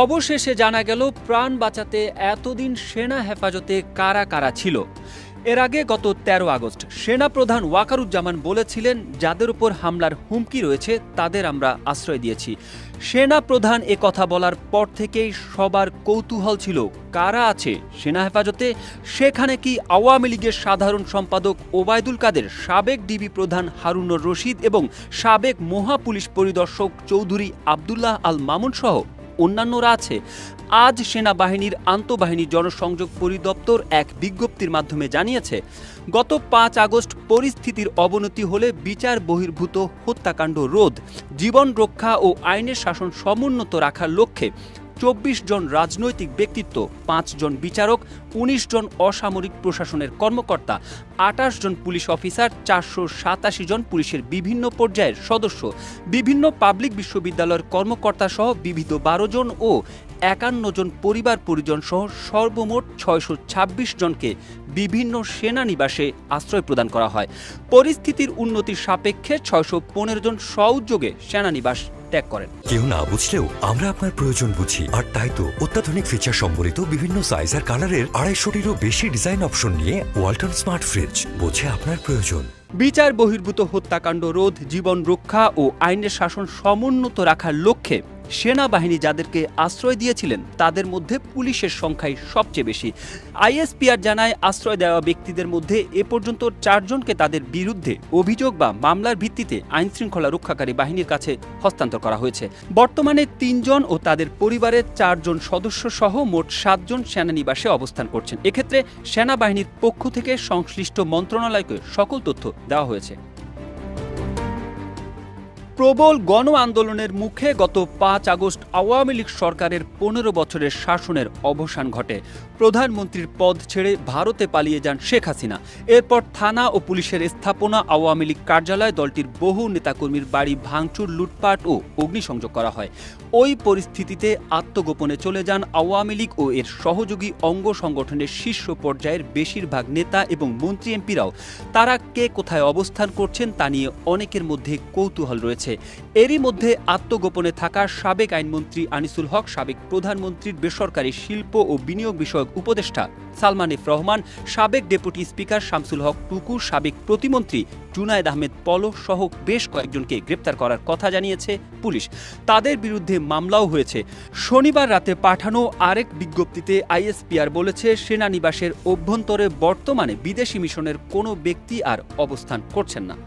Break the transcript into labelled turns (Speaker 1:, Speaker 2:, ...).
Speaker 1: অবশেষে জানা গেল প্রাণ বাঁচাতে এতদিন সেনা হেফাজতে কারা কারা ছিল। এর আগে গত ১৩ আগস্ট সেনাপ্রধান ওয়াকারুজ্জামান বলেছিলেন, যাদের উপর হামলার হুমকি রয়েছে তাদের আমরা আশ্রয় দিয়েছি। সেনাপ্রধান কথা বলার পর থেকেই সবার কৌতূহল ছিল কারা আছে সেনা হেফাজতে। সেখানে কি আওয়ামী লীগের সাধারণ সম্পাদক ওবায়দুল কাদের, সাবেক ডিবি প্রধান হারুনুর রশিদ এবং সাবেক মহাপুলিশ পরিদর্শক চৌধুরী আবদুল্লাহ আল মামুন সহ অন্যান্যরা আছে? আজ সেনাবাহিনীর আন্তঃবাহিনী জনসংযোগ পরিদপ্তর এক বিজ্ঞপ্তির মাধ্যমে জানিয়েছে, গত ৫ আগস্ট পরিস্থিতির অবনতি হলে বিচার বহির্ভূত হত্যাকাণ্ড রোধ, জীবন রক্ষা ও আইনের শাসন সমুন্নত রাখার লক্ষ্যে ২৪ জন রাজনৈতিক ব্যক্তিত্ব, ৫ জন বিচারক, ১৯ জন অসামরিক প্রশাসনের কর্মকর্তা, ২৮ জন পুলিশ অফিসার, ৪৮৭ জন পুলিশের বিভিন্ন পর্যায়ের সদস্য, বিভিন্ন পাবলিক বিশ্ববিদ্যালয়ের কর্মকর্তা সহ বিবিধ ১২ জন ও ৫১ জন পরিবার পরিজন সহ সর্বমোট ৬২৬ জনকে বিভিন্ন সেনানিবাসে আশ্রয় প্রদান করা হয়। পরিস্থিতির উন্নতির সাপেক্ষে ৬১৫ জন স্বউদ্যোগে সেনানিবাস ত্যাগ করেন।
Speaker 2: কেউ না বুঝলেও আমরা আপনার প্রয়োজন বুঝি, আর তাই তো অত্যাধুনিক ফিচার সম্বলিত বিভিন্ন সাইজ আর কালারের ২৫০টিরও বেশি ডিজাইন অপশন নিয়ে ওয়ালটন স্মার্ট ফ্রিজ বোঝে আপনার প্রয়োজন।
Speaker 1: বিচার বহির্ভূত হত্যাকাণ্ড রোধ, জীবন রক্ষা ও আইনের শাসন সমুন্নত রাখার লক্ষ্যে সেনাবাহিনী যাদেরকে আশ্রয় দিয়েছিলেন তাদের মধ্যে পুলিশের সংখ্যাই সবচেয়ে বেশি। আইএসপিআর জানায়, আশ্রয় দেওয়া ব্যক্তিদের মধ্যে এ পর্যন্ত ৪ জনকে তাদের বিরুদ্ধে অভিযোগ বা মামলার ভিত্তিতে আইনশৃঙ্খলা রক্ষাকারী বাহিনীর কাছে হস্তান্তর করা হয়েছে। বর্তমানে ৩ জন ও তাদের পরিবারের ৪ জন সদস্য সহ মোট ৭ জন সেনানিবাসে অবস্থান করছেন। এক্ষেত্রে সেনাবাহিনীর পক্ষ থেকে সংশ্লিষ্ট মন্ত্রণালয়কে সকল তথ্য দেওয়া হয়েছে। প্রবল গণ আন্দোলনের মুখে গত ৫ আগস্ট আওয়ামী লীগ সরকারের ১৫ বছরের শাসনের অবসান ঘটে। প্রধানমন্ত্রীর পদ ছেড়ে ভারতে পালিয়ে যান শেখ হাসিনা। এরপর থানা ও পুলিশের স্থাপনা, আওয়ামী লীগ কার্যালয়, দলটির বহু নেতাকর্মীর বাড়ি ভাঙচুর, লুটপাট ও অগ্নিসংযোগ করা হয়। ওই পরিস্থিতিতে আত্মগোপনে চলে যান আওয়ামী লীগ ও এর সহযোগী অঙ্গ সংগঠনের শীর্ষ পর্যায়ের বেশিরভাগ নেতা এবং মন্ত্রী এমপিরাও। তারা কে কোথায় অবস্থান করছেন তা নিয়ে অনেকের মধ্যে কৌতূহল রয়েছে। এরই মধ্যে আত্মগোপনে থাকা সাবেক আইনমন্ত্রী আনিসুল হক, সাবেক প্রধানমন্ত্রীর বেসরকারি শিল্প ও বিনিয়োগ বিষয়ক উপদেষ্টা সালমান এফ রহমান, সাবেক ডেপুটি স্পিকার শামসুল হক টুকু, সাবেক প্রতিমন্ত্রী জুনায়েদ আহমেদ পলক সহ বেশ কয়েকজনকে গ্রেপ্তার করার কথা জানিয়েছে পুলিশ। তাদের বিরুদ্ধে মামলাও হয়েছে। শনিবার রাতে পাঠানো আরেক বিজ্ঞপ্তিতে আইএসপিআর বলেছে, সেনানিবাসের অভ্যন্তরে বর্তমানে বিদেশি মিশনের কোনো ব্যক্তি আর অবস্থান করছেন না।